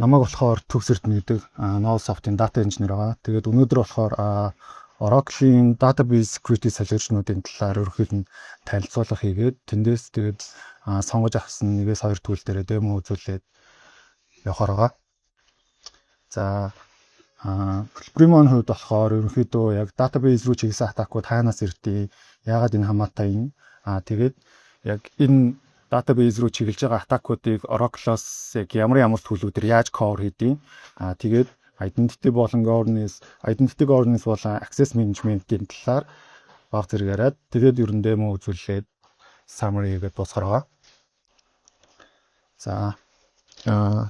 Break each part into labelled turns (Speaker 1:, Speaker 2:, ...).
Speaker 1: намайг болохоор төгсөрт нэгдэг Nullsoft-ийн data engineer байгаа. Тэгээд өнөөдөр болохоор Oracle-ийн database security solution-уудын талаар ерөнхийд нь танилцуулга хийгээд тэндээс тэгээд сонгож авсан 1-2 tool дээрээ демо үзүүлээд явахаар байгаа. За Primo-ны хувьд болохоор ерөнхийдөө яг database руу чиглэсэн атакууд хаанаас ирдээ, яагаад энэ хамаатай юм. Тэгээд яг энэ database руу чиглэж байгаа атакуудыг Oracle-оос яг ямар төлөвлөөр яаж cover хийдэг. Тэгээд identity болон governance болон access management-ийн талаар баг зэрэг яриад тэгээд ер нь демо үзүүлээд summary хийгээд дуусгах. За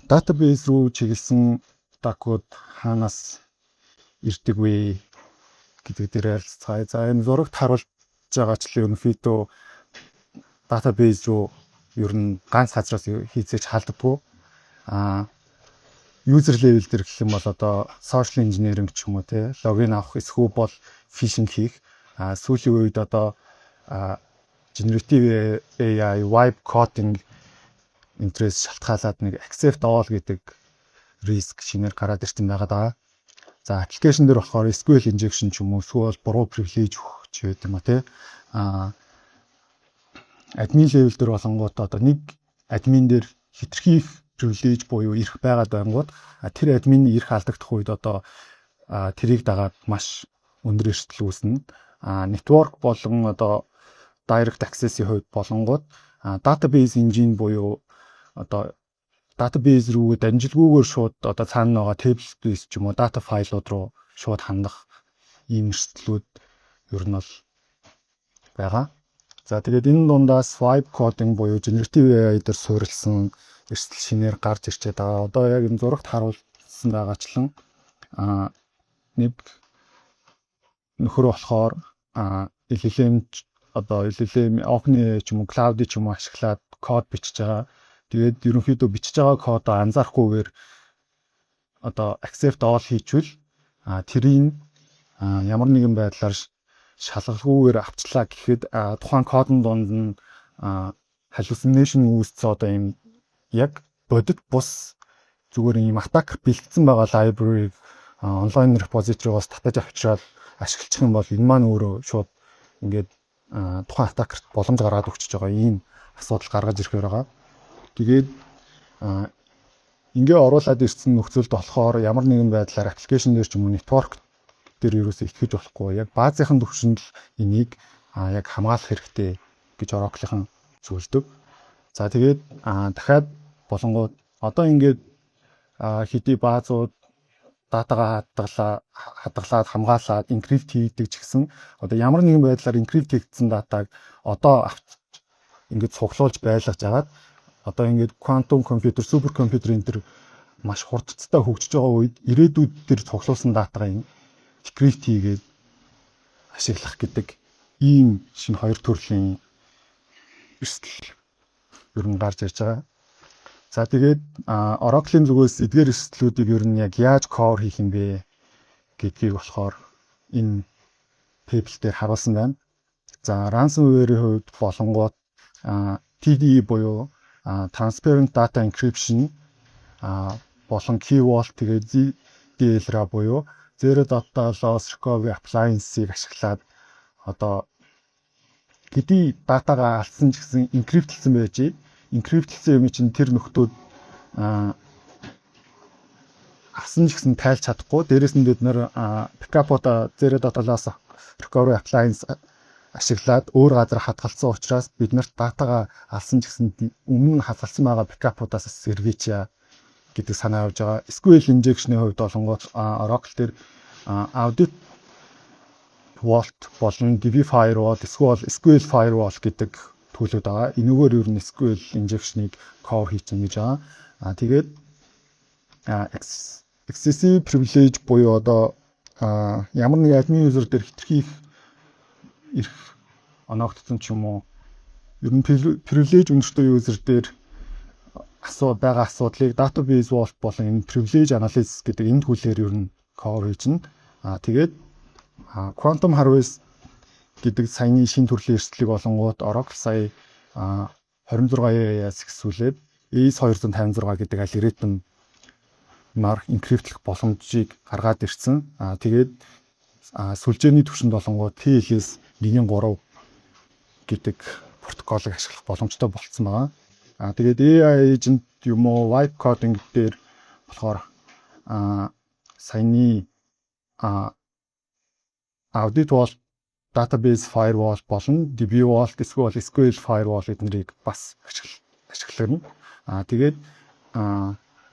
Speaker 1: database руу чиглэсэн атакууд хаанаас ирдэг вэ гэдэг дээр ярилцгаая. За энэ зурагт харуулж байгаачлал ерөнхийдөө database руу ер нь ганц хазраас хийцээж халддаггүй. User level дээр гэх юм бол одоо social engineering ч юм уу те логин авах эсвэл бол phishing хийх. Сүүлийн үед одоо generative AI, vibe coding интерес шалтгаалаад нэг accept all гэдэг риск шинээр гараад ирсэн байгаа даа. За application дээр болохоор SQL injection ч юм уу эсвэл буруу privilege өгч байдаг юм а те. Admin level дээр болонгууд одоо нэг admin дээр хитрхи privilege буюу ирэх байгаад байнгут тэр admin ирэх алдагдах үед одоо тэрийг дагаад маш өндөр эрсдэл үүснэ. Network болон одоо direct access-ийн хувьд болонгууд database engine буюу одоо database руу дамжилгүйгээр шууд одоо цаана байгаа table-based ч юм уу data файлууд руу шууд хандах ийм эрсдлүүд ер нь бол байгаа. За тэгээд энэ дундаас vibe coding буюу generative AI дээр суурилсан эрсдэл шинээр гарч ирчээд байгаа. Одоо яг энэ зурагт харуулсан байгаачлан нэг нөхөр болохоор LLM OpenAI ч юм уу Cloud ч юм уу ашиглаад код бичиж байгаа. Тэгээд ерөнхийдөө бичиж байгаа кодоо анзаарахгүйгээр одоо accept all хийчихвэл тэрийг ямар нэгэн байдлаар шалгалгүйгээр авчлаа гэхэд тухайн кодын дунд нь hallucination үүссэн одоо юм яг бодит бус зүгээр ийм attacker бэлтгэсэн байгаа library онлайн repository-гоос татаж авчраад ашиглах юм бол энэ маань өөрөө шууд ингээд тухайн attacker-т боломж гаргаад өгчөж байгаа ийм асуудал гаргаж ирэх байгаа. Тэгээд ингээ оруулаад ирсэн нөхцөлд болохоор ямар нэгэн байдлаар application дээр ч юм уу network дээр ерөөсөө итгэж болохгүй. Яг баазынхан түвшинд л энийг яг хамгаалах хэрэгтэй гэж Oracle-ийн зөвлөдөг. За тэгээд дахиад болонгууд одоо ингээд хэдий баазууд датагаа хадгалаад хамгаалаад encrypt хийдэг ч гэсэн одоо ямар нэгэн байдлаар encrypt хийгдсэн датаг одоо ингээд цуглуулж байлгаж агаад одоо ингээд quantum computer, super computer энэ төр маш хурдцтай хөгжиж байгаа үед ирээдүйд тэр цуглуулсан датагаа decrypt хийгээд ашиглах гэдэг ийм шинэ хоёр төрлийн эрсдэл ер нь гарч ирж байгаа. За тэгээд Oracle-ийн зүгээс эдгээр эрсдлүүдийг ер нь яг яаж cover хийх юм бэ гэдгийг болохоор энэ table дээр харуулсан байна. За ransomware-ийн хувьд болонгууд TDE буюу transparent data encryption болон key vault тэгээд ZDLR буюу zero data loss recovery appliance-ийг ашиглаад одоо хэдий датагаа алдсан ч гэсэн encryptэлсэн байж encryptэлсэн юм чинь тэр нөхдүүд авсан ч гэсэн тайлж чадахгүй. Дээрээс нь бид нэр backup-уудаа zero data loss recovery appliance ашиглаад өөр газар хадгалсан учраас бид нарт датагаа алсан ч гэсэн өмнө нь хадгалсан байгаа backup-уудаас сэргийч гэдэг санаа явж байгаа. SQL injection-ийн хувьд болонгууд Oracle дээр audit vault болон DB firewall эсвэл SQL firewall гэдэг төлөвлөд байгаа. Энэгээр ер нь SQL injection-ыг cover хийчихнэ гэж байгаа. Тэгээд excessive privilege буюу одоо ямар нэг admin user дээр хитрхи их оногдсон ч юм уу ер нь privilege өндөртэй user дээр асуудлыг database vault болон энэ privilege analysis гэдэг энэ төлөөр ер нь cover хийчихнэ. Тэгээд quantum harvest гэдэг саяны шинэ төрлийн эрсдлийг болонгууд Oracle сая 26 яас ихсүүлээд AES 256 гэдэг алгоритм марк инкриптлэх боломжийг гаргаад ирсэн. Тэгээд сүлжээний түвшинд болонгууд TLS 1.3 гэдэг протоколыг ашиглах боломжтой болцсон байгаа. Тэгээд AI agent юм уу vibe coding дээр болохоор саяны audit vault database firewall болон DB vault эсвэл SQL firewall эднэрийг бас ашиглана. Тэгээд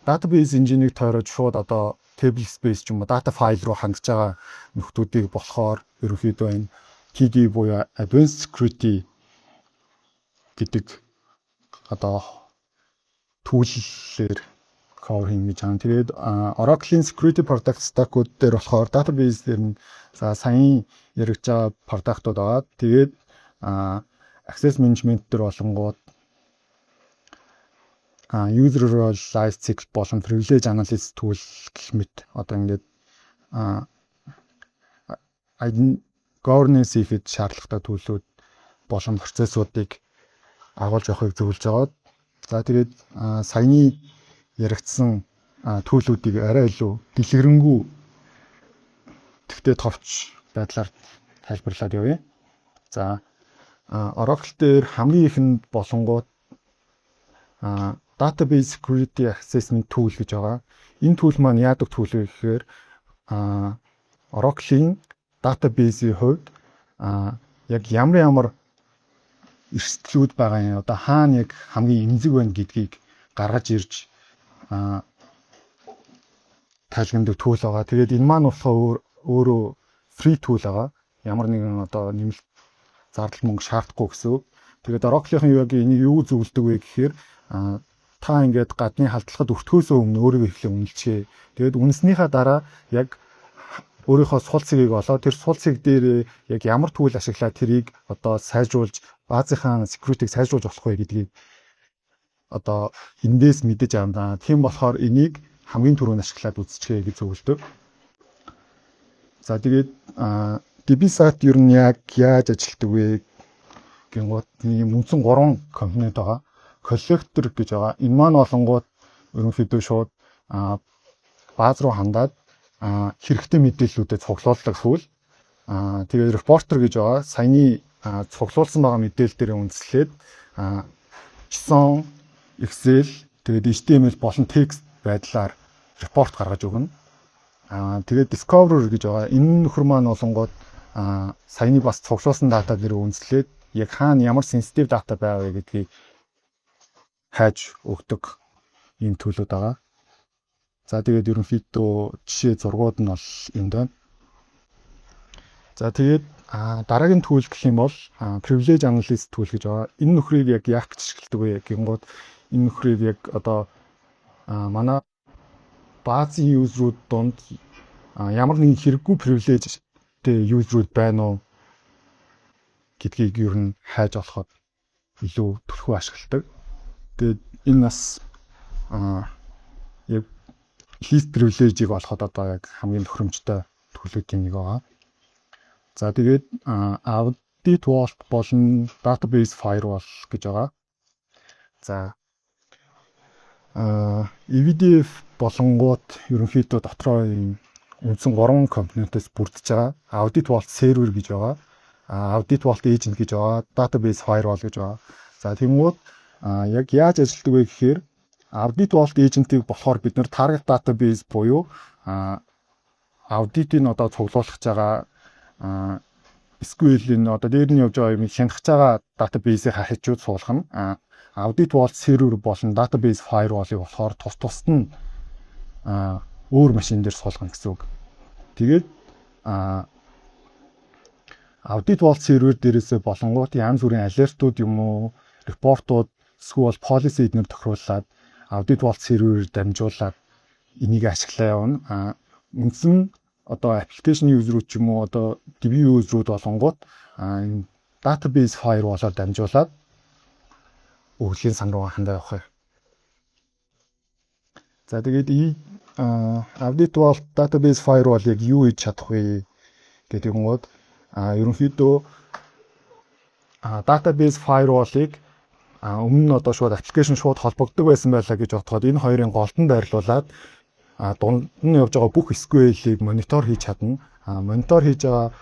Speaker 1: database engine-ийг тойроод шууд одоо table space ч юм уу data file руу хангаж байгаа нөхдүүдийг болохоор ерөнхийдөө энэ TD буюу advanced security гэдэг одоо түүлээр cover хийж байгаа. Тэгээд Oracle-ийн security product stack-ууд дээр болохоор database дээр нь саяхан яригдж байгаа product-ууд байгаа. Тэгээд access management дээр болонгууд user role life cycle болон privilege analysis tool гэх мэт одоо ингээд governance хийхэд шаардлагатай төлөвлөлүүд болон процессуудыг агуулж явахыг зөвлөж байгаа. За тэгээд саяны яригдсан төлөвлөлүүдийг арай илүү дэлгэрэнгүй тэгтээ товч байдлаар тайлбарлаад явъя. За Oracle дээр хамгийн ихэнд болонгууд database security assessment tool гэж байгаа. Энэ tool маань яадаг tool вэ гэхээр Oracle-ийн database-ийн хувьд яг ямар эрсдлүүд байгаа юм. Одоо хаана яг хамгийн эмзэг байна гэдгийг гаргаж ирж тайлбарладаг tool байгаа. Тэгээд энэ маань болохоор өөрөө free tool байгаа. Ямар нэгэн одоо нэмэлт зардал мөнгө шаардахгүй гэсэн үг. Тэгээд Oracle-ийн яг энийг юу зөвлөдөг вэ гэхээр та ингээд гадны халдлагад өртгөөсөө өмнө өөрийгөө эхлээ үнэлчихээ. Тэгээд үнснийхаа дараа яг өөрийнхөө сул цэгийг олоо тэр сул цэг дээр яг ямар tool ашиглаад тэрийг одоо сайжруулж баазынхаа security-г сайжруулж болох вэ гэдгийг одоо эндээс мэдэж авна. Тийм болохоор энийг хамгийн түрүүнд ашиглаад үзчихье гэж зөвлөдөг. За тэгээд DBSAT ер нь яг яаж ажилладаг вэ гингууд ийм үндсэн 3 компонент байгаа. Collector гэж байгаа. Энэ маань болонгууд ерөнхийдөө шууд бааз руу хандаад хэрэгтэй мэдээллүүдэд цуглуулдаг tool. Тэгээд reporter гэж байгаа. Саяны цуглуулсан байгаа мэдээлэл дээр үндэслээд JSON, Excel, тэгээд HTML болон текст байдлаар report гаргаж өгнө. Тэгээд Discoverer гэж байгаа. Энэ нөхөр маань болонгууд саяны бас цуглуулсан дата дээр үндэслээд яг хаана ямар sensitive data байгаа вэ гэдгийг хайж өгдөг ийм төлөвлөд байгаа. За тэгээд ерөнхийдөө жишээ зургууд нь бол энд байна. За тэгээд дараагийн tool гэх юм бол privilege analysis tool гэж байгаа. Энэ нөхрийг яг яах гэж ашигладаг вэ гингууд энэ нөхрийг яг одоо манай баазын юзерүүд донд ямар нэгэн хэрэггүй privilegeтэй юзерүүд байна уу гэдгийг ер нь хайж олоход илүү түлхүү ашигладаг. Тэгээд энэ бас яг least privilege-ийг олоход одоо яг хамгийн тохиромжтой төлөвлөлтийн нэг байгаа. За тэгээд audit vault болон database firewall гэж байгаа. За EVDF болонгууд ерөнхийдөө дотроо үндсэн 3 компонентээс бүрдэж байгаа. Audit vault server гэж байгаа. Audit vault agent гэж байгаа. Database firewall гэж байгаа. За тэгмүүд яг яаж ажилладаг вэ гэхээр audit vault agent-ийг болохоор бид нэр target database буюу аудитыг одоо цуглуулж байгаа SQL-ийн одоо дээр нь явж байгаа юм хянах байгаа database-ийг хахиж суулгах нь audit vault server болон database firewall-ыг болохоор тусад нь өөр машин дээр суулгах гэсэн үг. Тэгээд audit vault server дээрээс болонгууд янз бүрийн алертууд юм уу, репортууд эсвэл policy эднэр тохируулаад audit vault server-ээр дамжуулаад энийг ашиглаа явна. Үндсэн одоо application user-үүд ч юм уу одоо DB user-үүд болонгууд database firewall-аар дамжуулаад өглийн сан руу хандаа явах юм. За тэгээд audit vault database firewall-ыг юу хийж чадах вэ гэдэг юм уу? Ерөнхийдөө database firewall-ыг өмнө нь одоо шууд аппликейшн шууд холбогддог байсан байлаа гэж бодоход энэ хоёрын голтон байрлуулад дунд нь явж байгаа бүх SQL-ийг монитор хийж чадна. Монитор хийж байгаа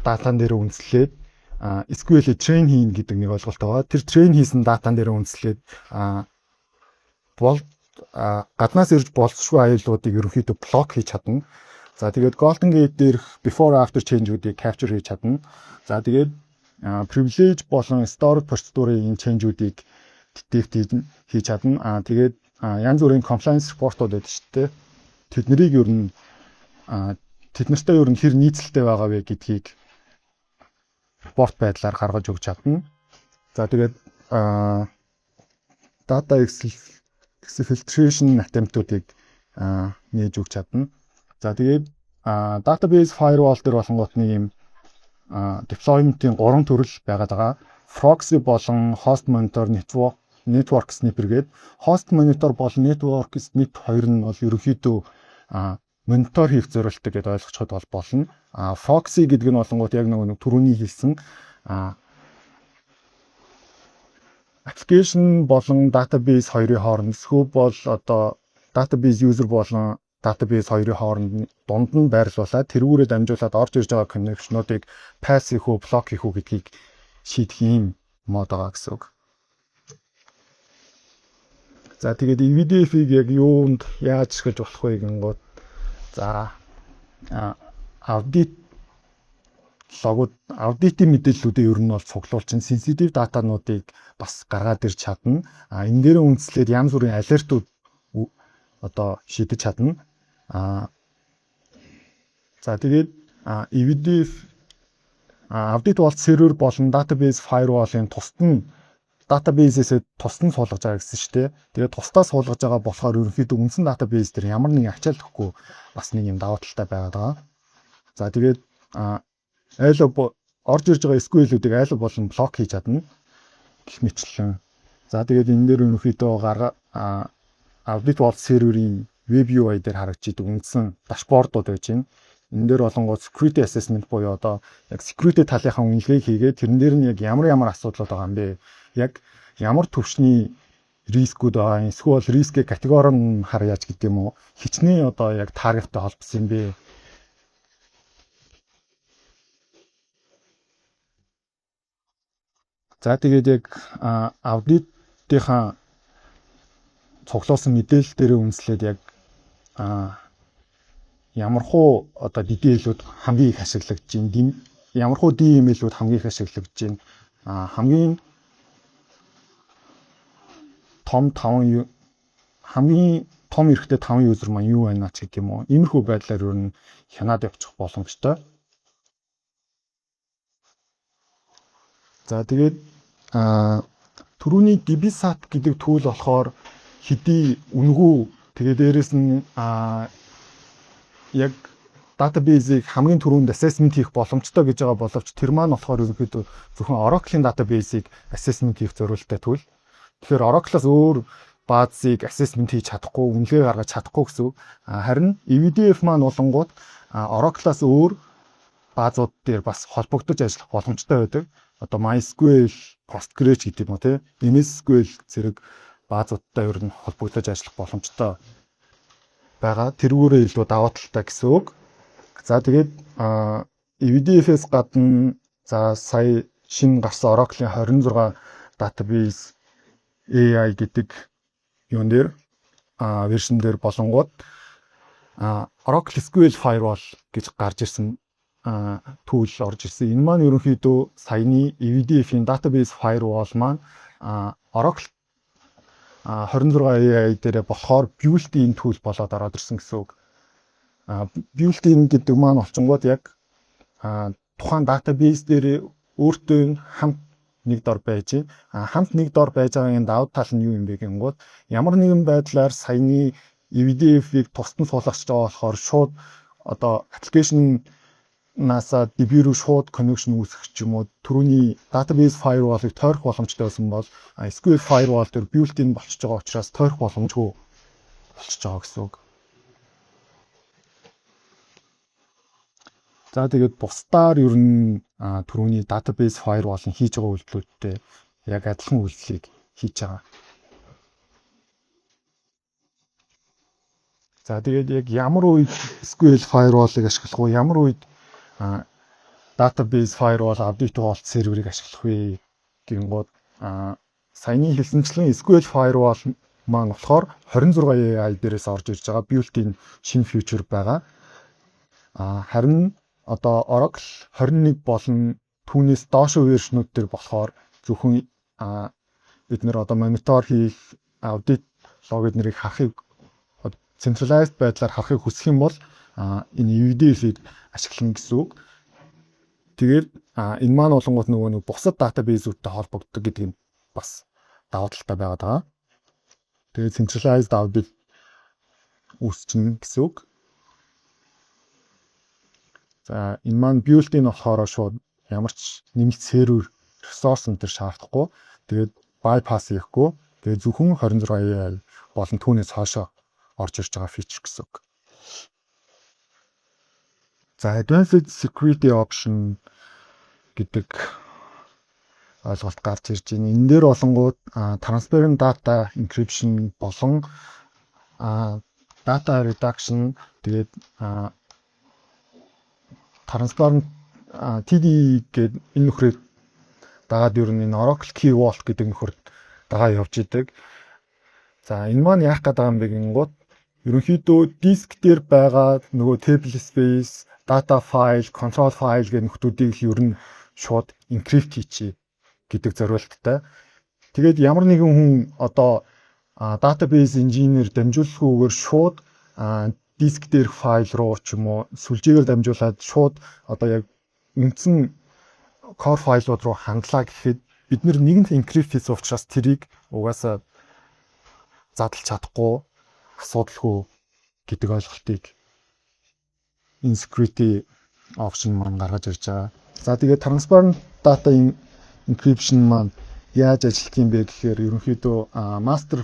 Speaker 1: датан дээр үндэслээд SQL-ийг train хийн гэдэг нэг ойлголт байгаа. Тэр train хийсэн датан дээр үндэслээд гаднаас ирж болцсохгүй аюулуудыг ерөнхийдөө блок хийж чадна. За тэгээд Golden Gate дээрх before after change-үүдийг capture хийж чадна. За тэгээд privilege болон stored процедурын change-үүдийг detect хийж чадна. Тэгээд янз бүрийн compliance report-ууд байдаг шүү дээ. Тэднийг ер нь тэднэртэй ер нь хэр нийцэлтэй байгаа вэ гэдгийг report байдлаар гаргаж өгч чадна. За тэгээд data exfiltration attempt-уудыг нээж өгч чадна. За тэгээд database firewall дээр болонгот нэг юм deployment-ийн 3 төрөл байгаад байгаа. Proxy болон host monitor network sniffer гэдэг. Host monitor болон network sniffer хоёр нь бол ерөнхийдөө монитор хийх зорилттой гэдээ ойлгоцоход бол болно. Proxy гэдэг нь болонгот яг нэг түрүүний хэлсэн application болон database хоёрын хооронд scope бол одоо database user болон database хоёрын хооронд дунд нь байрлуулад тэрүүрээ дамжуулаад орж ирж байгаа connection-уудыг pass хийх үү, block хийх үү гэдгийг шийдэх юм мод байгаа гэсэн үг. За тэгээд EVDF-ийг яг юунд яаж ашиглаж болох вэ гингод за аудит логууд аудитын мэдээллүүдээ ер нь бол цуглуул чинь sensitive датануудыг бас гаргаад ирж чадна. Энэ дээр үндэслээд янз бүрийн алертууд одоо шийдэж чадна. За тэгээд EVDF аудит бол сервер болон database firewall-ын тусдан database-ээс тусдан суулгаж байгаа гэсэн шүү дээ. Тэгээд тусдаа суулгаж байгаа болохоор ерөнхийдөө үндсэн database дээр ямар нэгэн ачаал өгөхгүй бас нэг юм даваа талтай байгаад байгаа. За тэгээд орж ирж байгаа SQL-үүдийг айл болон блок хийж чадна гэх мэтлэн. За тэгээд энэ дээр ерөнхийдөө аудит бол серверийн web UI дээр харагдж идэг үндсэн дашбордууд байж байна. Энэ дээр болонгууд security assessment буюу одоо яг security талынхаа үнэлгээг хийгээд тэрэн дээр нь яг ямар асуудлууд байгаа юм бэ? Яг ямар төвшний рискүүд байгаа юм? Эсвэл рискийн категори нь харьяаж гэдэг юм уу? Хичнээн одоо яг таргеттай холбосон юм бэ? За тэгээд яг аудитынхаа цуглуулсан мэдээлэл дээр үндэслээд яг ямархуу одоо DDL-үүд хамгийн их ашиглагдаж байна. Ямархуу DML-үүд хамгийн их ашиглагдаж байна. Хамгийн том эрэхтэй 5 user маань юу байна ч гэх юм уу. Иймэрхүү байдлаар ер нь хянаад явчих боломжтой. За тэгээд түрүүний DBSAT гэдэг tool болохоор хэдий үнгүү тэгээд дээрэс нь яг database-ийг хамгийн түрүүнд assessment хийх боломжтой гэж байгаа боловч тэр маань болохоор ерөнхийдөө зөвхөн Oracle-ийн database-ийг assessment хийх зорилттой tool. Тэгэхээр Oracle-аас өөр баазыг assessment хийж чадахгүй, үнэлгээ гаргаж чадахгүй гэсэн. Харин EVDF маань болонгууд Oracle-аас өөр баазууд дээр бас холбогдож ажиллах боломжтой байдаг. Одоо MySQL, Postgres гэдэг юм уу те. MS SQL зэрэг баазуудтай ер нь холбогдож ажиллах боломжтой байгаа. Тэрүүрээ илүү даваа талтай гэсэн үг. За тэгээд EVDF-ээс гадна за сая шинэ гарсан Oracle-ийн 26 database AI гэдэг юун дээр вершн дээр болонгууд Oracle SQL Firewall гэж гарч ирсэн tool орж ирсэн. Энэ маань ерөнхийдөө саяны EVDF-ийн database firewall маань Oracle 26 AI дээр болохоор built-in tool болоод ороод ирсэн гэсэн үг. Built-in гэдэг маань олчингууд яг тухайн database дээр өөртөө хамт нэг дор байж, хамт нэг дор байж байгаагийн давуу тал нь юу юм бэ гэнгүүт ямар нэгэн байдлаар саяны EVDF-ийг тусдан суулгаж байгаа болохоор шууд одоо application NASA DB руу шууд connection үүсгэх ч юм уу түрүүний database firewall-ыг тойрох боломжтой байсан бол SQL firewall дээр built-in болчихж байгаа учраас тойрох боломжгүй болчихж байгаа гэсэн үг. За тэгээд бусдаар ер нь түрүүний database firewall-ын хийж байгаа үйлдэлүүдтэй яг адилхан үйлдэлийг хийж байгаа. За тэгээд яг ямар үед SQL firewall-ыг ашиглах вэ? Ямар үед database firewall update vault серверийг ашиглах вэ гингууд саяны хэлсэнчлэн SQL firewall маань болохоор 26 AI дээрээс орж ирж байгаа built-in шинэ feature байгаа. Харин одоо Oracle 21 болон түүнээс доош вершнүүд төр болохоор зөвхөн бид нэр одоо монитор хийх аудит лог эднэрийг харахыг centralized байдлаар харахыг хүсэх юм бол энэ UDL-ийг ашиглана гэсэн үг. Тэгээд энэ маань болонгууд нөгөө нэг бусад database-үүдтэй холбогддог гэдэг нь бас давуу талтай байгаад байгаа. Тэгээд centralized audit үүсчихнэ гэсэн үг. За энэ маань built-in болохоор шууд ямар ч нэмэлт сервер ресурс энэ шаардахгүй. Тэгээд bypass хийхгүй. Тэгээд зөвхөн 26 болон түүнээс хаашаа орж ирж байгаа feature гэсэн үг. За advanced security option гэдэг ойлголт гарч ирж байна. Энэ дээр болонгууд transparent data encryption болон data reduction тэгээд transparent TD гэдэг энэ нөхрийг дагаад ер нь энэ Oracle Key Vault гэдэг нөхөр дагаа явж идэг. За энэ маань яах гэдэг юм бэ гингууд ерөнхийдөө диск дээр байгаа нөгөө table space, data file, control file гэх нөхдүүдийг ер нь шууд encrypt хийчихье гэдэг зорилттой. Тэгээд ямар нэгэн хүн одоо database engineer дамжуулахгүйгээр шууд диск дээр файл руу ч юм уу сүлжээгээр дамжуулаад шууд одоо яг үндсэн core файлууд руу хандлаа гэхэд бид нэгэнт encrypt хийсэн учраас тэрийг угаасаа задлж чадахгүй асуудалгүй гэдэг ойлголтыг энэ security option маань гаргаж ирж байгаа. За тэгээд transparent data encryption маань яаж ажиллах юм бэ гэхээр ерөнхийдөө master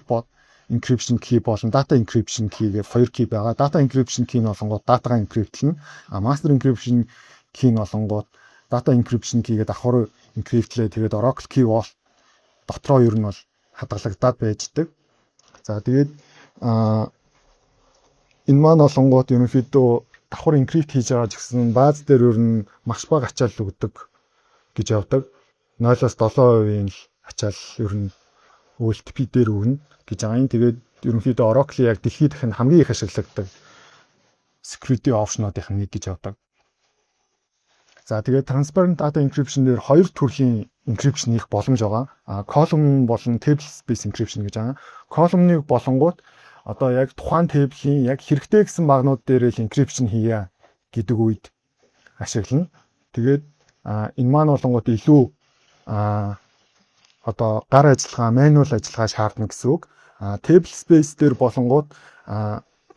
Speaker 1: encryption key болон data encryption key гэх хоёр key байгаа. Data encryption key нь болонгууд датагаа encryptlэн, master encryption key нь болонгууд data encryption key-гээ давхар encryptlээ. Тэгээд Oracle Key Vault дотроо ер нь бол хадгалагдаад байждаг. За тэгээд энэ маань болонгууд ерөнхийдөө давхар encrypt хийж байгаа ч гэсэн бааз дээр ер нь маш бага ачаал өгдөг гэж явдаг. 0-7% л ачаал ер нь OLTP дээр өгнө гэж байгаа юм. Тэгээд ерөнхийдөө Oracle яг дэлхийд дахин хамгийн их ашигладаг security option-уудын нэг гэж явдаг. За тэгээд transparent data encryption дээр хоёр төрлийн encryption хийх боломж байгаа. Column болон table space encryption гэж байгаа. Column-ыг болонгууд одоо яг тухайн table-ийн яг хэрэгтэй гэсэн багнууд дээр л encryption хийя гэдэг үед ашиглана. Тэгээд энэ маань болонгууд илүү одоо гар ажиллагаа, manual ажиллагаа шаардна гэсэн үг. Table space дээр болонгууд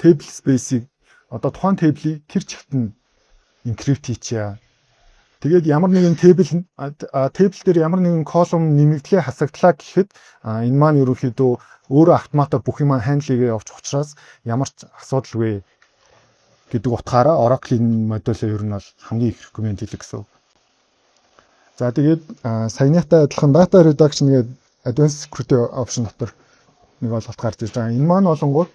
Speaker 1: table space-ийг одоо тухайн table-ийг тэр чигт нь encrypt хийчихье. Тэгээд ямар нэгэн table дээр ямар нэгэн column нэмэгдлээ хасагдлаа гэхэд энэ маань ерөнхийдөө өөрөө автоматар бүх юм handle хийгээ явж учраас ямар ч асуудалгүй гэдэг утгаараа Oracle-ийн модуль ер нь бол хамгийн их recommend хийдэг гэсэн. За тэгээд саяныхтай адилхан data reduction гэдэг advanced security option дотор нэг ойлголт гарч ирж байгаа. Энэ маань болонгууд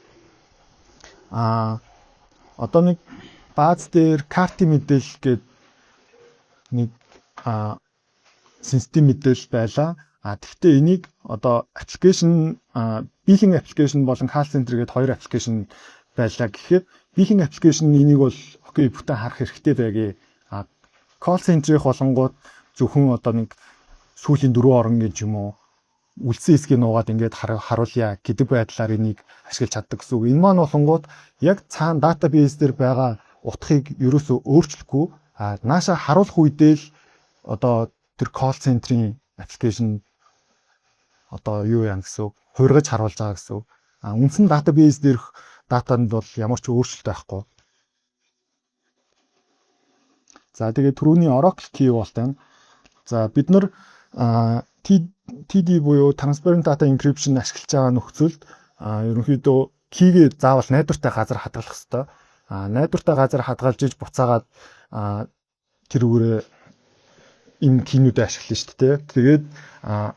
Speaker 1: одоо нэг бааз дээр карти мэдээлэл гэдэг нэг sensitive мэдээлэл байлаа. Тэгэхдээ энийг одоо application billing application болон call center гэдэг хоёр application байлаа гэхэд billing application энийг бол окей бүтэн харах хэрэгтэй байгээ. Call center-ийн болонгууд зөвхөн одоо нэг сүүлийн 4 орон гэж юм уу үлдсэн хэсгийг нуугаад ингээд харуулъя гэдэг байдлаар энийг ашиглаж чаддаг гэсэн үг. Энэ маань болонгууд яг цаана database дээр байгаа утгыг ерөөсөө өөрчлөхгүй нааша харуулах үедээ л одоо тэр call center-ийн application одоо юу яа гэсэн хувиргаж харуулж байгаа гэсэн. Үндсэн database дээрх датанд бол ямар ч өөрчлөлт байхгүй. За тэгээд түрүүний Oracle Key Vault байна. За бид нар TD буюу transparent data encryption ашиглаж байгаа нөхцөлд ерөнхийдөө key-гээ заавал найдвартай газар хадгалах хэрэгтэй. Найдвартай газар хадгалж иж буцаагаад тэр үүрээ энэ key-нүүдээ ашиглана шүү дээ. Тэгээд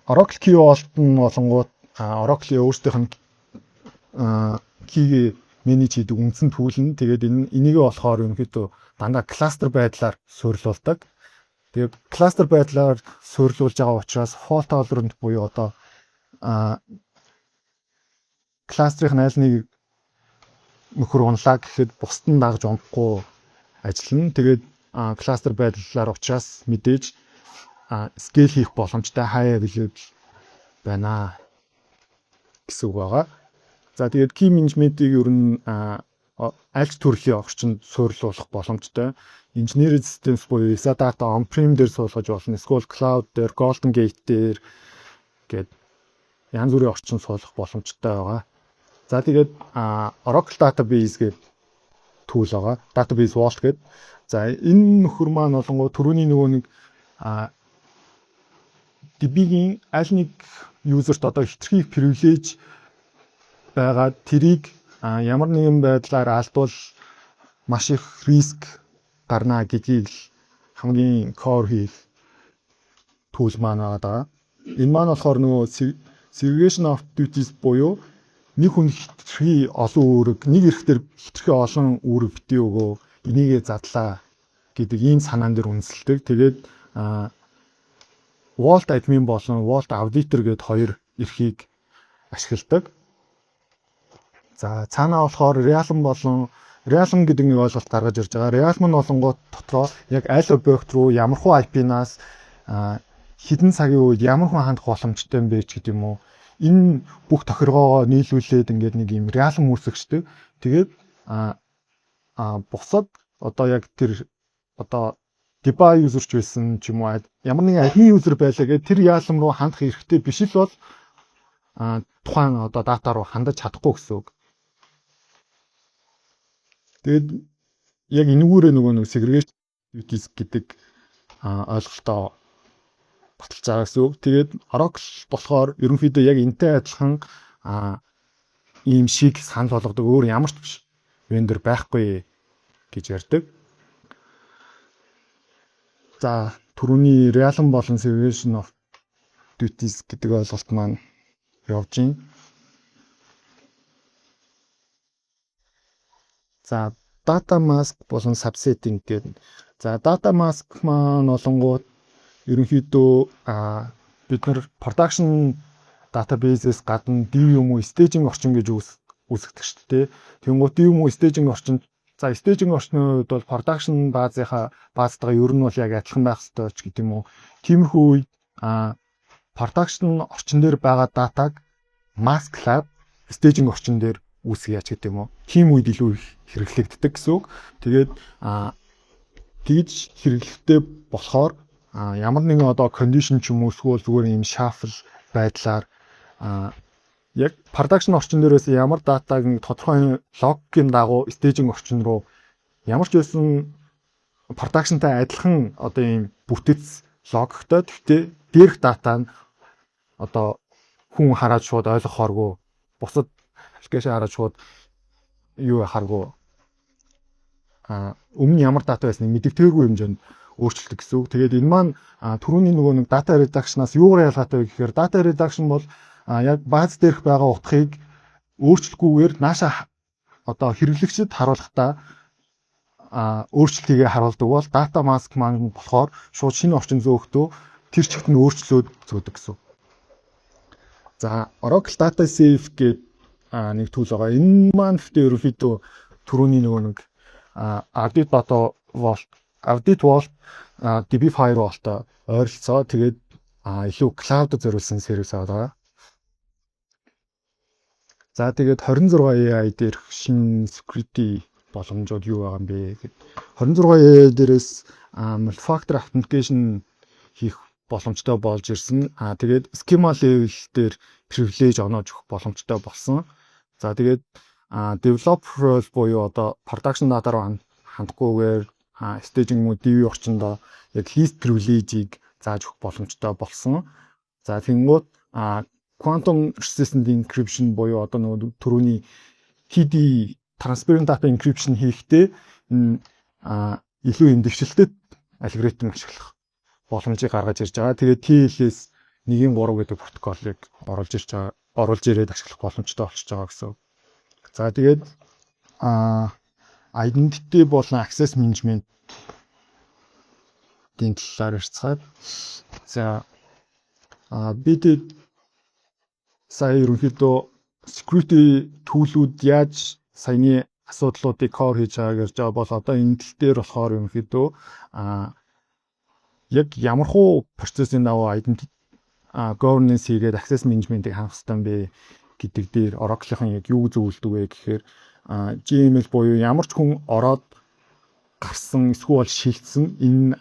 Speaker 1: Oracle Key Vault нь болонгууд Oracle өөрсдийнх нь key-гээ менеж хийдэг үндсэн түүл нь. Тэгээд энийгээ болохоор ерөнхийдөө дандаа кластер байдлаар суйрлуулдаг. Тэгээд кластер байдлаар суйрлуулж байгаа учраас fault tolerant буюу одоо кластерын аль нэг нөхөр унлаа гэхэд бусд нь дагж унахгүй ажиллана. Тэгээд кластер байдлаар учраас мэдээж scale хийх боломжтой high available байна гэсэн үг байгаа. За тэгээд key management-ийг ер нь аль төрлийн орчинд суйрлуулах боломжтой. Engineered systems буюу ESA data on-prem дээр суулгаж болно. Эсвэл cloud дээр, Golden Gate дээр гээд янз бүрийн орчинд суулгах боломжтой байгаа. За тэгээд Oracle database гэдэг tool байгаа. Database Vault гэдэг. За энэ нөхөр маань болонгоо түрүүний нөгөө нэг DB-ийн аль нэг юзерт одоо хитрхи privilege байгаа тэрийг ямар нэгэн байдлаар алдвал маш их риск гарна гэдгийг хамгийн core хийх tool маань байгаа. Энэ маань болохоор нөгөө segregation of duties буюу нэг хүн хитрхи олон үүрэг, нэг эрэхтэр хитрхи олон үүрэг битгий өгөө, энийгээ задлаа гэдэг ийм санаан дээр үндэслэдэг. Тэгээд Vault admin болон Vault auditor гэдэг хоёр эрхийг ашигладаг. За цаанаа болохоор realm гэдэг нэг ойлголт гаргаж ирж байгаа. Realm нь болонгоо дотроо яг аль объект руу ямархуу IP-наас хідэн цагийн үед ямар хүн хандах боломжтой юм бэ ч гэдэг юм уу. Энэ бүх тохиргоогоо нийлүүлээд ингээд нэг юм realm үүсгэждэг. Тэгээд бусад одоо яг тэр одоо DBA user ч байсан ч юм уу ямар нэгэн admin user байлаа гэдэг тэр realm руу хандах хэрэгтэй биш л бол тухайн одоо дата руу хандаж чадахгүй гэсэн үг. Тэгээд яг энүүгээрээ нөгөө segregation duties гэдэг ойлголтоо баталж байгаа гэсэн үг. Тэгээд Oracle болохоор ерөнхийдөө яг энтэй адилхан ийм шиг санал болгодог өөр ямар ч биш vendor байхгүй гэж ярьдаг. За түрүүний realm болон segregation of duties гэдэг ойлголт маань явж байна. За data mask болон subsetting гэдэг. За data mask маань болонгууд ерөнхийдөө бид нар production database-с гадна DB юм уу staging орчин гэж үүсгдэг шүү дээ. Тэнгуут DB юм уу staging орчин. За staging орчны хувьд бол production баазтайгаа ер нь бол яг адилхан байх ёстой ч гэдэг юм уу. Тиймэрхүү үед production орчин дээр байгаа датаг masklаад staging орчин дээр үүсгэж гэдэг юм уу. Тийм үед илүү их хэрэглэгддэг гэсэн үг. Тэгээд тэгж хэрэглэхтэй болохоор ямар нэгэн одоо condition ч юм уу эсвэл зүгээр юм shuffle байдлаар яг production орчин дээрээс ямар датаг нэг тодорхой логикийн дагуу staging орчин руу ямар ч байсан production-тай адилхан одоо ийм бүтэц логиктой гэхдээ дээрх дата нь одоо хүн хараад шууд ойлгохооргүй бусад аппликейшн хараад шууд юу хараагүй өмнө ямар дата байсныг мэдэгдээгүй хэмжээнд өөрчлөлт гэсэн үг. Тэгээд энэ маань түрүүний нөгөө нэг data reduction-аас юугаар ялгаатай вэ гэхээр data reduction бол яг бааз дээрх байгаа утгыг өөрчлөхгүйгээр нааша одоо хэрэглэгчдэд харуулахдаа өөрчлөлтийгээ харуулдаг бол data mask маань болохоор шууд шинэ орчин зөөхтөө тэр чигт нь өөрчлөөд зөөдөг гэсэн. За Oracle Data Safe гэдэг нэг tool байгаа. Энэ маань гэхдээ ерөнхийдөө түрүүний нөгөө нэг Audit Vault DB Firewall-тай ойролцоо тэгээд илүү cloud зориулсан сервис байгаа. За тэгээд 26 AI дээрх шинэ security боломжууд юу байгаа юм бэ гэхэд 26 AI дээрээс multi-factor authentication хийх боломжтой болж ирсэн. Тэгээд schema level дээр privilege оноож өгөх боломжтой болсон. За тэгээд developer буюу одоо production data руу хандахгүйгээр staging мод DB орчиндоо яг least privilege-ийг зааж өгөх боломжтой болсон. За тэгэнгүүт quantum persistent encryption буюу одоо нөгөө түрүүний TD transparent data encryption хийхдээ илүү эндэгшилтэд алгоритм ашиглах боломжийг гаргаж ирж байгаа. Тэгээд TLS 1.3 гэдэг протоколыг оруулж ирээд ашиглах боломжтой болчихж байгаа гэсэн. За тэгээд identity болон access management тийм талаар ярьцгаад за бид сая ерөнхийдөө security tool-ууд яаж саяны асуудлуудыг cover хийж байгааг ярьж байгаа бол одоо энэ тал дээр болохоор ерөнхийдөө яг ямархуу процессын дагуу identity governance хийгээд access management-ийг хангах хэрэгтэй юм бэ гэдэг дээр Oracle-ын яг юу зөвлөдөг вэ гэхээр GML буюу ямар ч хүн ороод гарсан эсвэл шилжсэн энэ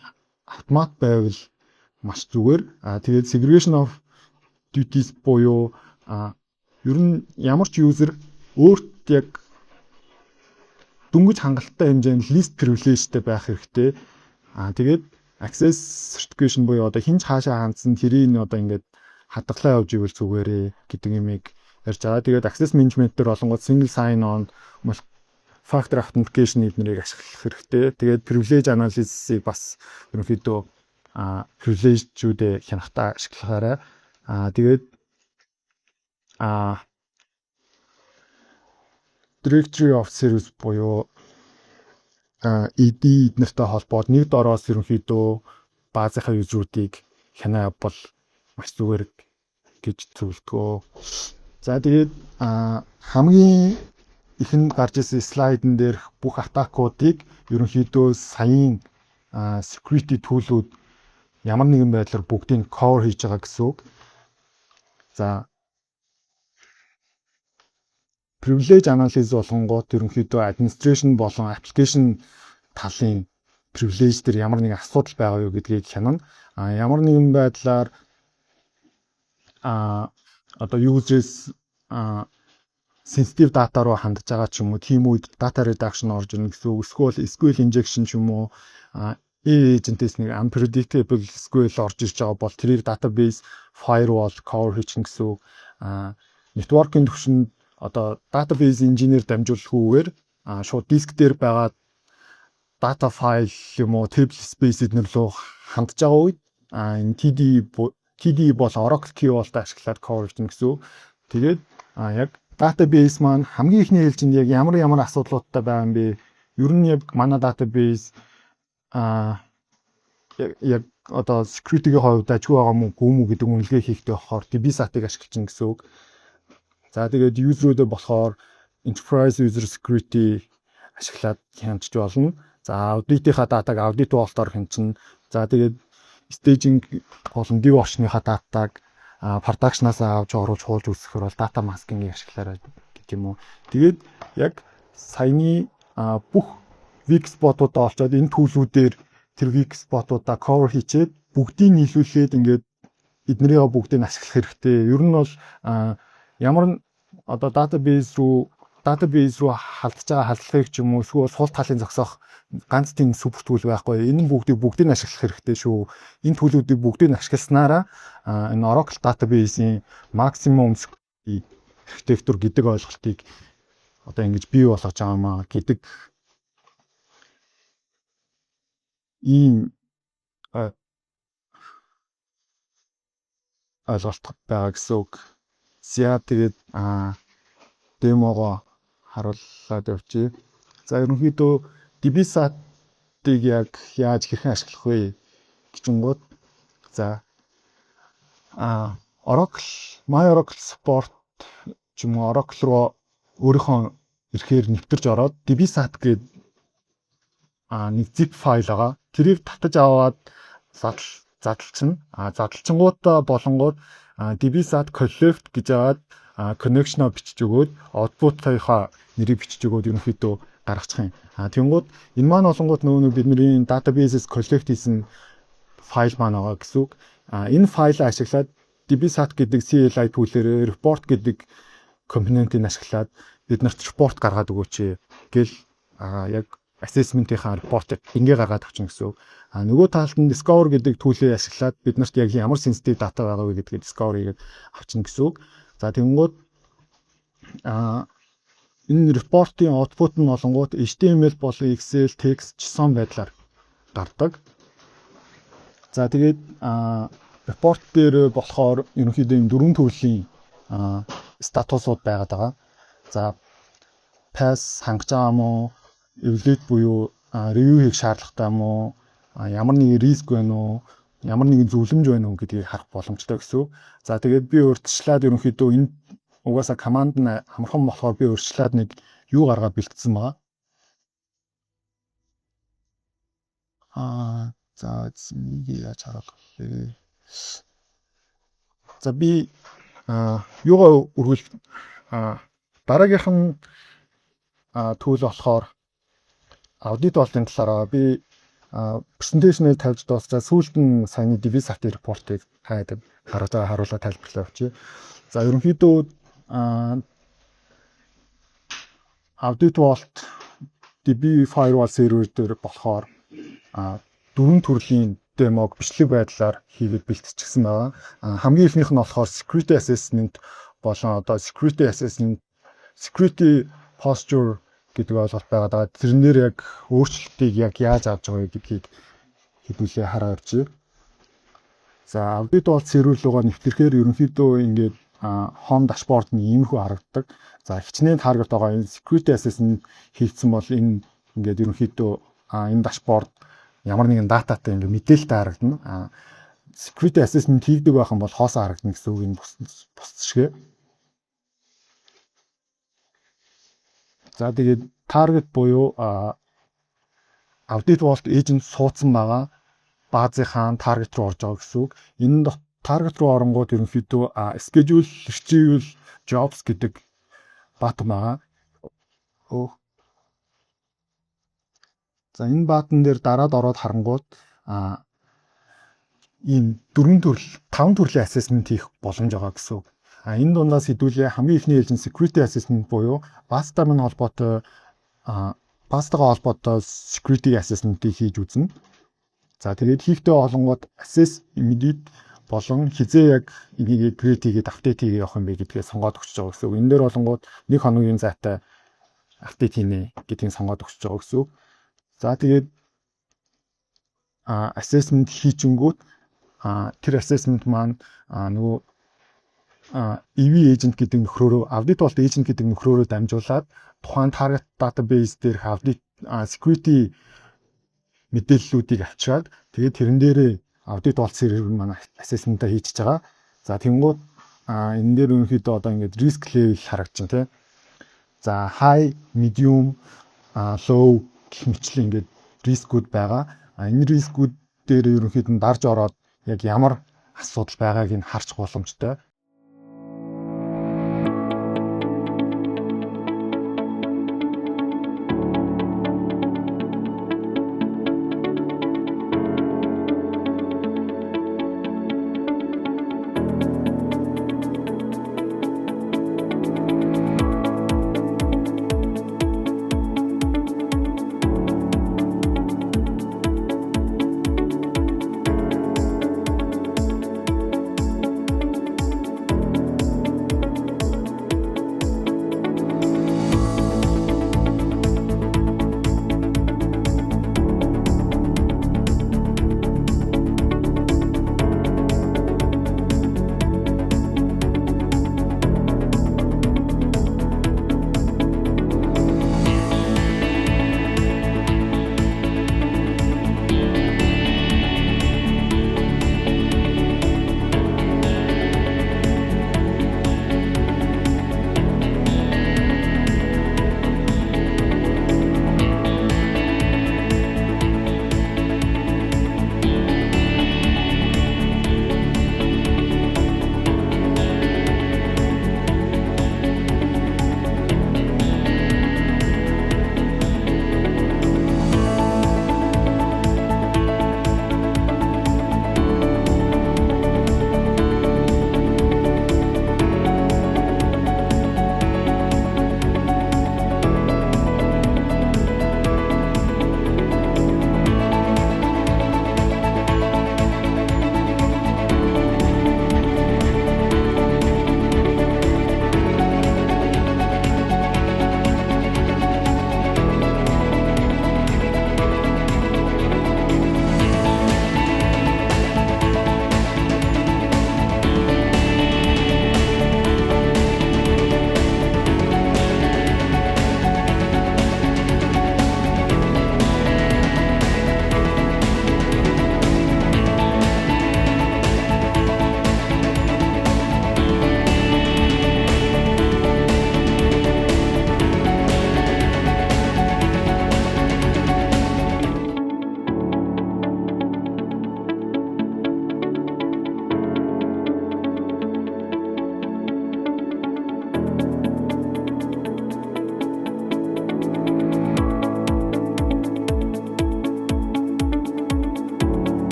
Speaker 1: автомат байвал маш зүгээр. Тэгээд segregation of duties буюу ер нь ямар ч user өөрт яг дөнгөж хангалттай хэмжээнд list privilegeтэй байх хэрэгтэй. Тэгээд access certification буюу одоо хинч хаашаа хандсан тэрийг одоо ингээд хадгалаа явж ивэл зүгээрээ гэдэг юмыг ярьж байгаа. Тэгээд access management дээр олонгод single sign on factor authentication эднэрийг ашиглах хэрэгтэй. Тэгээд privilege analysis-ийг бас ерөнхийдөө privilege-үүдээ хянахтаа ашиглахаарай. Тэгээд directory of service буюу ED эднэртэй холбоод нэг дороос ерөнхийдөө баазынхаа юзруудыг хянаа бол маш зүгээр гэж зөвлөдгөө. За тэгээд хамгийн ихэнд гарч ирсэн слайдн дээр бүх атакуудыг ерөнхийдөө саяын security tool-ууд ямар нэгэн байдлаар бүгдийг cover хийж байгаа гэсэн үг. За privilege analysis болгонгууд ерөнхийдөө administration болон application талын privilege дээр ямар нэгэн асуудал байгаа юу гэдгийг хянана. Ямар нэгэн байдлаар одоо users sensitive data руу хандж байгаа ч юм уу, тийм үед data reduction орж ирнэ гэсэн үг. Эсвэл SQL injection ч юм уу, agent-с нэг unpredictable SQL орж ирж байгаа бол тэрийг database firewall cover хийчихнэ гэсэн үг. Network-ийн түвшинд одоо database engineer дамжуулахгүйгээр шууд диск дээр байгаа data file юм уу, table space эднэр рүү хандж байгаа үед энэ TD бол Oracle Key Vault-ыг ашиглаад cover хийх гэсэн үг. Тэгээд яг database маань хамгийн ихний хэлжинд яг ямар асуудлуудтай байгаа юм бэ? Ер нь яг манай database яг одоо security-гийн хувьд ажгүй байгаа мó гүм үү гэдэг үнэлгээ хийхдээ болохоор DBSAT-ыг ашиглаж чинь гэсэн үг. За тэгээд user-уудээ болохоор enterprise user security ашиглаад хянаж болно. За audit-ийнхаа датаг audit vault-оор хянчинь. За тэгээд staging болон DevOps-ныхаа датаг production-аас авч оруулж хуулж үүсгэхээр бол data masking-ийг ашиглаарай гэх юм уу. Тэгээд яг саяны бүх weak spot-уудаа олцоод энэ tool-үүдээр тэр weak spot-уудаа cover хийчээд бүгдийг нийлүүлээд ингээд эднэрийг бүгдийг ашиглах хэрэгтэй. Ер нь бол ямар одоо database руу халдж байгаа халдлагыг ч юм уу эсвэл сул талын зогсоох ганц тийм супер tool байхгүй. Энэ бүгдийг ашиглах хэрэгтэй шүү. Энэ төлөвүүдийг бүгдийг ашигласнараа энэ Oracle database-ийн maximum architecture гэдэг ойлголтыг одоо ингэж бий болгож байгаа маа гэдэг ийм ойлголт байгаа гэсэн үг. За тэгээд демого харууллаад явчих. За ерөнхийдөө DBSAT-ыг яг яаж хэрхэн ашиглах вэ гэчингууд за Oracle Support ч юм уу Oracle руу өөрийнхөө ирэхээр нэвтэрж ороод DBSAT гэдэг нэг zip файл байгаа. Тэрийг татаж аваад задлчихна. Задлчингуудаа болонгууд DBSAT collect гэж аваад connection-а бичиж өгөөд output-ийнхаа нэрийг бичиж өгөөд ерөнхийдөө гаргачих юм. Тэнгууд энэ маань болонгууд нөгөө бидний database-с collect хийсэн файл маань байгаа гэсэн үг. Энэ файлаа ашиглаад DBSAT гэдэг CLI tool-ээр report гэдэг компонентыг ашиглаад бид нарт report гаргаад өгөөч гэл яг assessment-ийнхаа report ингээ гаргаад авчих гэсэн үг. Нөгөө талд нь discover гэдэг tool-ийг ашиглаад бид нарт яг ямар sensitive data байгаа вэ гэдгийг discover хийгээд авчихна гэсэн үг. За тэгэнгүүт энэ report-ийн output нь болонгууд HTML болон Excel, text, JSON байдлаар гардаг. За тэгээд report дээр болохоор ерөнхийдөө ийм дөрвөн төрлийн статусууд байгаад байгаа. За pass хангаж байгаа мó, evaluate буюу review хийх шаардлагатай мó, ямар нэгэн риск байна уу, ямар нэгэн зөвлөмж байна уу гэдгийг харах боломжтой гэсэн. За тэгээд би урьдчилаад ерөнхийдөө энэ угаасаа команд нь амархан болохоор би урьдчилаад нэг юу гаргаад бэлтгэсэн байгаа. За энийг яаж харах вэ? За би юугаа үргэлж дараагийнх нь түүл болохоор аудит болтын талаараа би презентацийг тавьж дуусчаа сүүлд нь саяны девиз авт репортыг харуулаад тайлбарлаа авчи. За ерөнхийдөө аудит болт DB firewall server дээр болохоор 4 төрлийн демог бичлэг байдлаар хийгээд бэлтчихсэн байгаа. Хамгийн ихнийх нь болохоор security assessment болон одоо security posture гэдэг ойлголт байгаа. Тэрнээр яг өөрчлөлтийг яг яаж авч байгаа гэдгийг хэдүүлээ хараа явж. За аудит болт сервер руугаа нэвтрэхээр ерөнхийдөө ингээд home dashboard нь иймэрхүү харагддаг. За хичнээн таргет байгаа энэ security assessment хийгдсэн бол энэ ингээд ерөнхийдөө энэ dashboard ямар нэгэн дататай ингээд мэдээлэлтэй харагдана. Security assessment хийгдэг байх юм бол хоосоо харагдана гэсэн үг юм бусчихээ. За тэгээд target буюу audit vault agent суудсан байгаа баазынхаа target руу орж байгаа гэсэн үг. Энэ target руу оронгууд ерөнхийдөө schedule, retrieve, jobs гэдэг баатан байгаа. За энэ баатан дээр дараад ороод харангууд ийм 5 төрлийн assessment хийх боломж байгаа гэсэн үг. Энэ дундаас хэдүүлээ хамгийн ихний ээлжин security assessment буюу баастайгаа холбоотой security assessment-ийг хийж үзнэ. За тэгээд хийхдээ олонгууд assess immediate болон хизээ яг энийг create хийгээд update хийгээ явах юм бэ гэдгээ сонгоод өгч байгаа гэсэн үг. Энэ дээр олонгууд 1 хоногийн зайтай update хийнэ гэдгийг сонгоод өгч байгаа гэсэн үг. За тэгээд assessment хийчингүүт тэр assessment маань нөгөө EV agent гэдэг нөхрөөрөө audit болт agent гэдэг нөхрөөрөө дамжуулаад тухайн target database дээр audit security мэдээллүүдийг авчираад тэгээд тэрэн дээрээ audit болт сервер маань assessment-а хийчихэж байгаа. За тэнгууд энэ дээр өнөөхдөө одоо ингээд risk level харагдаж байна тийм. За high, medium, low гэх мэтлэн ингээд рискүүд байгаа. Энэ рискүүд дээр ерөнхийдөө дарж ороод яг ямар асуудал байгааг нь харж боломжтой.